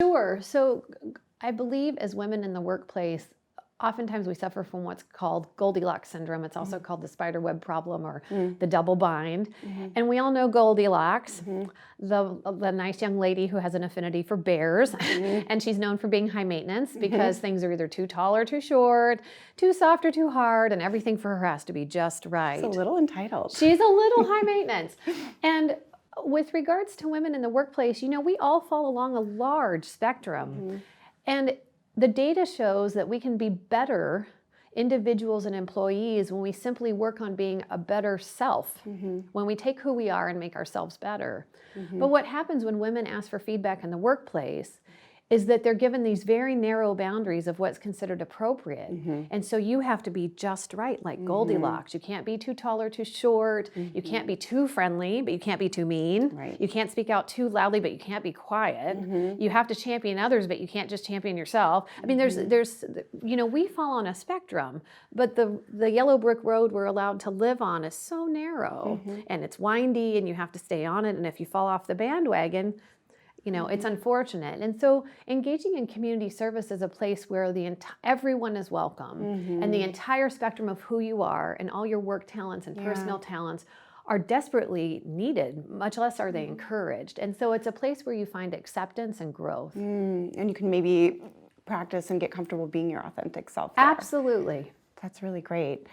Sure. So I believe as women in the workplace, oftentimes we suffer from what's called Goldilocks syndrome. It's also called the spider web problem or the double bind. And we all know Goldilocks, the nice young lady who has an affinity for bears. And she's known for being high maintenance because things are either too tall or too short, too soft or too hard, and everything for her has to be just right. She's a little entitled. She's a little high maintenance. And with regards to women in the workplace, you know, we all fall along a large spectrum. And the data shows that we can be better individuals and employees when we simply work on being a better self, when we take who we are and make ourselves better. But what happens when women ask for feedback in the workplace is that they're given these very narrow boundaries of what's considered appropriate. And so you have to be just right, like Goldilocks. You can't be too tall or too short. You can't be too friendly, but you can't be too mean. Right. You can't speak out too loudly, but you can't be quiet. You have to champion others, but you can't just champion yourself. I mean, there's, you know, we fall on a spectrum, but the yellow brick road we're allowed to live on is so narrow and it's windy and you have to stay on it. And if you fall off the bandwagon, you know, it's unfortunate. And so engaging in community service is a place where everyone is welcome and the entire spectrum of who you are and all your work talents and personal talents are desperately needed, much less are they encouraged. And so it's a place where you find acceptance and growth. And you can maybe practice and get comfortable being your authentic self there. Absolutely. That's really great.